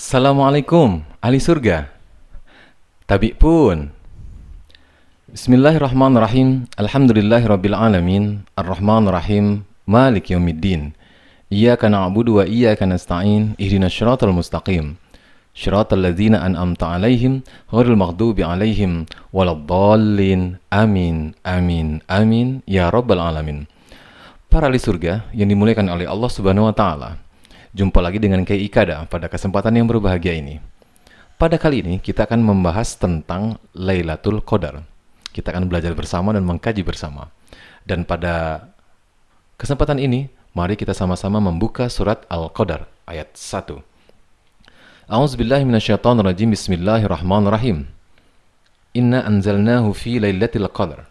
Assalamualaikum, ahli surga. Tabi pun. Bismillahirrahmanirrahim. Alhamdulillahirabbil alamin. Arrahmanirrahim. Malik yaumiddin. Iyyaka na'budu wa iyyaka nasta'in. Ihdinas syiratal mustaqim. Syiratal ladzina an'amta 'alaihim ghairil maghdubi 'alaihim waladdallin. Amin. Amin. Amin ya rabbal alamin. Para ahli surga yang dimuliakan oleh Allah Subhanahu wa taala. Jumpa lagi dengan Kiai Ikada pada kesempatan yang berbahagia ini. Pada kali ini kita akan membahas tentang Lailatul Qadar. Kita akan belajar bersama dan mengkaji bersama. Dan pada kesempatan ini, mari kita sama-sama membuka surat Al-Qadar ayat 1. A'udzubillahi minasyaitonirrajim. Bismillahirrahmanirrahim. Inna anzalnahu fi lailatul qadar.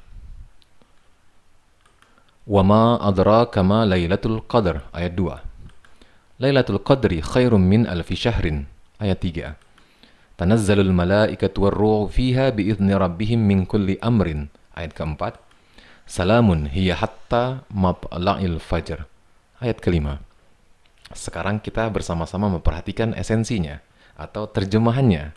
Wa ma adraka ma lailatul qadar ayat 2. Lailatul Qadri khairum min alfi syahrin ayat 3. Tanazzalul malaikatu warruhu fiha biizni rabbihim min kulli amrin ayat keempat. Salamun hiya hatta matla'il fajr ayat kelima. Sekarang kita bersama-sama memperhatikan esensinya atau terjemahannya.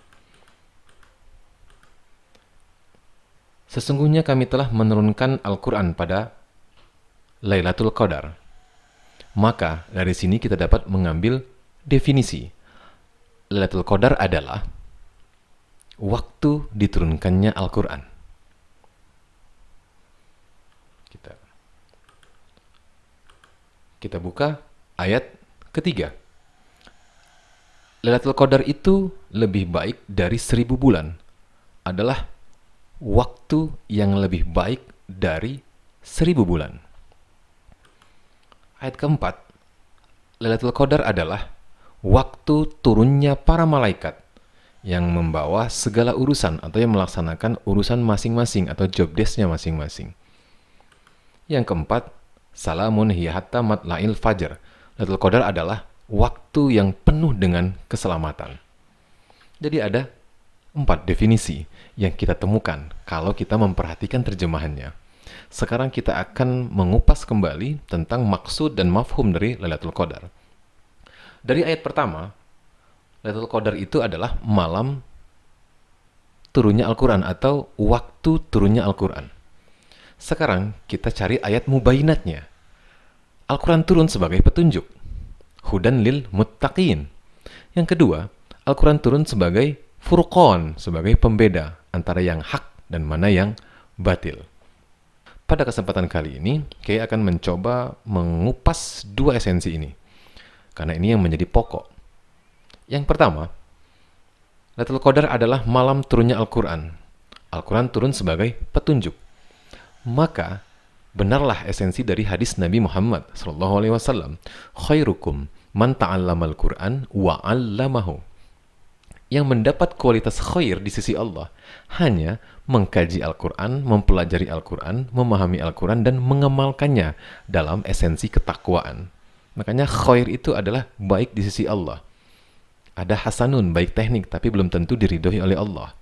Sesungguhnya kami telah menurunkan Al-Quran pada Lailatul Qadar. Maka dari sini kita dapat mengambil definisi. Lailatul Qadar adalah waktu diturunkannya Al-Quran. Kita buka ayat ketiga. Lailatul Qadar itu lebih baik dari 1000 bulan. Adalah waktu yang lebih baik dari 1000 bulan. Ayat keempat, Lailatul Qadar adalah waktu turunnya para malaikat yang membawa segala urusan atau yang melaksanakan urusan masing-masing atau job desk-nya masing-masing. Yang keempat, Salamun hiya hatta matla'il fajr. Lailatul Qadar adalah waktu yang penuh dengan keselamatan. Jadi ada 4 definisi yang kita temukan kalau kita memperhatikan terjemahannya. Sekarang kita akan mengupas kembali tentang maksud dan mafhum dari Lailatul Qadar. Dari ayat pertama, Lailatul Qadar itu adalah malam turunnya Al-Quran atau waktu turunnya Al-Quran. Sekarang kita cari ayat mubayyinatnya. Al-Quran turun sebagai petunjuk. Hudan lil muttaqin. Yang kedua, Al-Quran turun sebagai furqan, sebagai pembeda antara yang hak dan mana yang batil. Pada kesempatan kali ini, Kiai akan mencoba mengupas 2 esensi ini. Karena ini yang menjadi pokok. Yang pertama, Lailatul Qadar adalah malam turunnya Al-Quran. Al-Quran turun sebagai petunjuk. Maka, benarlah esensi dari hadis Nabi Muhammad SAW. Khairukum man ta'allamal Qur'an wa 'allamahu. Yang mendapat kualitas khair di sisi Allah hanya mengkaji Al-Quran, mempelajari Al-Quran, memahami Al-Quran, dan mengamalkannya dalam esensi ketakwaan. Makanya khair itu adalah baik di sisi Allah. Ada hasanun, baik teknik, tapi belum tentu diridhoi oleh Allah.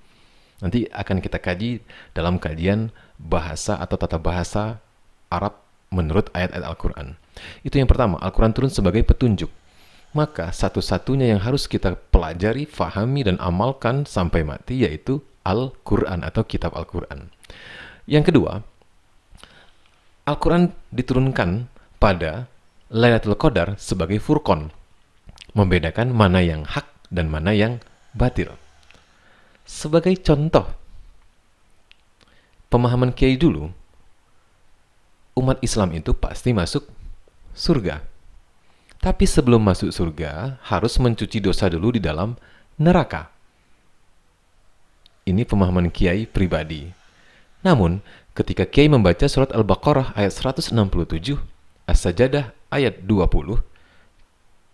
Nanti akan kita kaji dalam kajian bahasa atau tata bahasa Arab menurut ayat-ayat Al-Quran. Itu yang pertama, Al-Quran turun sebagai petunjuk. Maka satu-satunya yang harus kita pelajari, fahami, dan amalkan sampai mati yaitu Al-Quran atau kitab Al-Quran. Yang kedua, Al-Quran diturunkan pada Lailatul Qadar sebagai furqan, membedakan mana yang hak dan mana yang batil. Sebagai contoh, pemahaman Kiai dulu, umat Islam itu pasti masuk surga. Tapi sebelum masuk surga, harus mencuci dosa dulu di dalam neraka. Ini pemahaman Kiai pribadi. Namun, ketika Kiai membaca surat Al-Baqarah ayat 167, As-Sajadah ayat 20,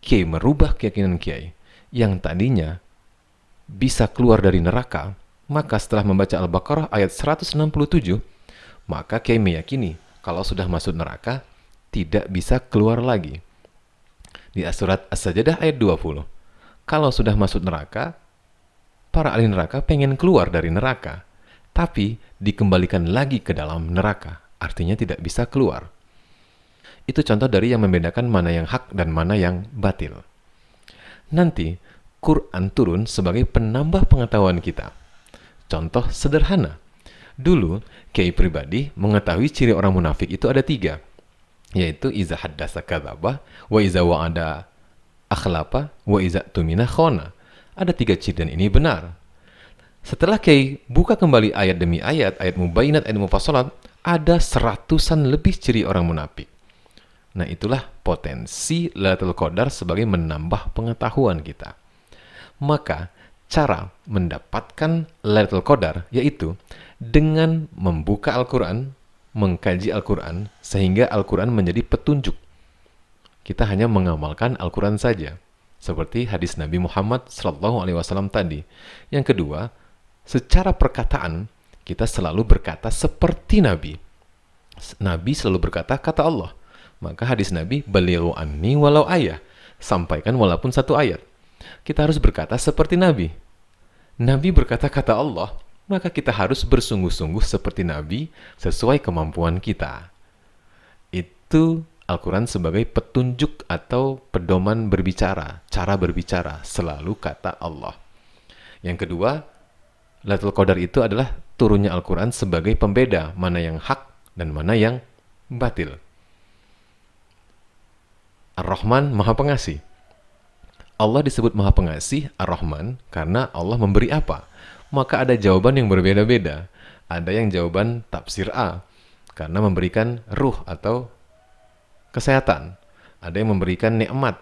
Kiai merubah keyakinan Kiai yang tadinya bisa keluar dari neraka. Maka setelah membaca Al-Baqarah ayat 167, maka Kiai meyakini kalau sudah masuk neraka, tidak bisa keluar lagi. Di surat As-Sajadah ayat 20. Kalau sudah masuk neraka, para ahli neraka pengen keluar dari neraka, tapi dikembalikan lagi ke dalam neraka. Artinya tidak bisa keluar. Itu contoh dari yang membedakan mana yang hak dan mana yang batil. Nanti, Quran turun sebagai penambah pengetahuan kita. Contoh sederhana. Dulu, Kiai pribadi mengetahui ciri orang munafik itu ada 3, yaitu iza haddasa kadzaba, wa iza wa'ada akhlafa, wa iza tumina khona. Ada 3 ciri dan ini benar. Setelah Kiai buka kembali ayat demi ayat, ayat mubayyinat, ayat mufassalat, ada 100-an lebih ciri orang munafik. Nah, itulah potensi Lailatul Qadar sebagai menambah pengetahuan kita. Maka, cara mendapatkan Lailatul Qadar yaitu dengan membuka Al-Quran, mengkaji Al-Quran, sehingga Al-Quran menjadi petunjuk. Kita hanya mengamalkan Al-Quran saja, seperti hadis Nabi Muhammad SAW tadi. Yang kedua, secara perkataan, kita selalu berkata seperti Nabi. Nabi selalu berkata kata Allah. Maka hadis Nabi, balighu anni walau ayah. Sampaikan walaupun 1 ayat. Kita harus berkata seperti Nabi. Nabi berkata kata Allah, maka kita harus bersungguh-sungguh seperti Nabi sesuai kemampuan kita. Itu Al-Quran sebagai petunjuk atau pedoman berbicara, cara berbicara, selalu kata Allah. Yang kedua, Lailatul Qadar itu adalah turunnya Al-Quran sebagai pembeda mana yang hak dan mana yang batil. Ar-Rahman Maha Pengasih. Allah disebut Maha Pengasih, Ar-Rahman, karena Allah memberi apa? Maka ada jawaban yang berbeda-beda. Ada yang jawaban tafsir A, karena memberikan ruh atau kesehatan. Ada yang memberikan nikmat.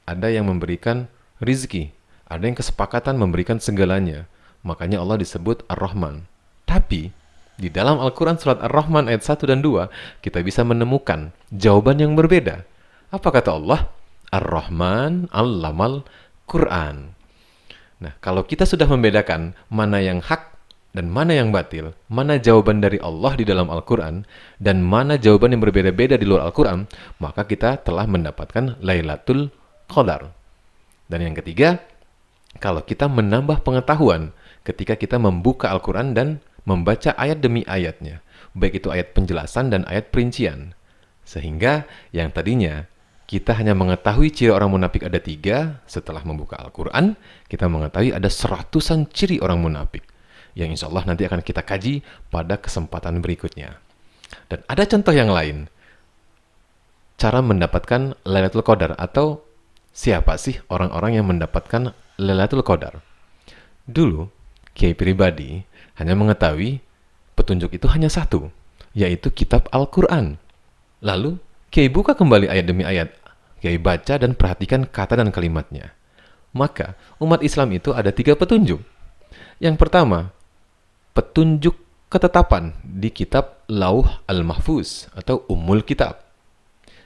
Ada yang memberikan rizki. Ada yang kesepakatan memberikan segalanya. Makanya Allah disebut Ar-Rahman. Tapi, di dalam Al-Quran surat Ar-Rahman ayat 1 dan 2, kita bisa menemukan jawaban yang berbeda. Apa kata Allah? Ar-Rahman allamal Quran. Nah, kalau kita sudah membedakan mana yang hak dan mana yang batil, mana jawaban dari Allah di dalam Al-Quran, dan mana jawaban yang berbeda-beda di luar Al-Quran, maka kita telah mendapatkan Lailatul Qadar. Dan yang ketiga, kalau kita menambah pengetahuan ketika kita membuka Al-Quran dan membaca ayat demi ayatnya, baik itu ayat penjelasan dan ayat perincian. Sehingga yang tadinya kita hanya mengetahui ciri orang munafik ada 3, setelah membuka Al-Quran, kita mengetahui ada 100-an ciri orang munafik, yang insya Allah nanti akan kita kaji pada kesempatan berikutnya. Dan ada contoh yang lain, cara mendapatkan Lailatul Qadar, atau siapa sih orang-orang yang mendapatkan Lailatul Qadar. Dulu, Kiai pribadi hanya mengetahui petunjuk itu hanya 1, yaitu kitab Al-Quran. Lalu, Kiai buka kembali ayat demi ayat, Kiai baca dan perhatikan kata dan kalimatnya. Maka, umat Islam itu ada 3 petunjuk. Yang pertama, petunjuk ketetapan di kitab Lauh Al-Mahfuz atau Ummul Kitab.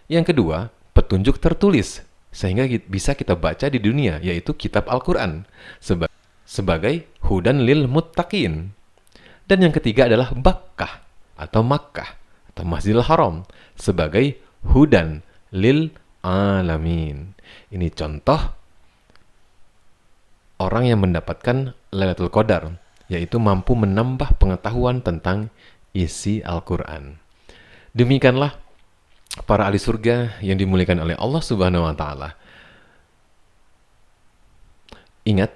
Yang kedua, petunjuk tertulis, sehingga bisa kita baca di dunia, yaitu kitab Al-Quran, sebagai hudan lil muttaqin. Dan yang ketiga adalah Bakkah atau Makkah atau Masjidil Haram, sebagai hudan lil alamin. Ini contoh orang yang mendapatkan Lailatul Qadar, yaitu mampu menambah pengetahuan tentang isi Al-Quran. Demikianlah para ahli surga yang dimuliakan oleh Allah Subhanahu wa Ta'ala. Ingat,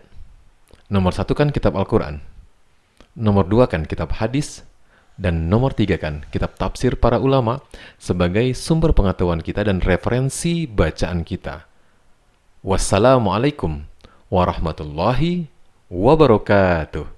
nomor 1 kan kitab Al-Quran, nomor 2 kan kitab hadis, dan nomor 3 kan kitab tafsir para ulama sebagai sumber pengetahuan kita dan referensi bacaan kita. Wassalamualaikum warahmatullahi wabarakatuh.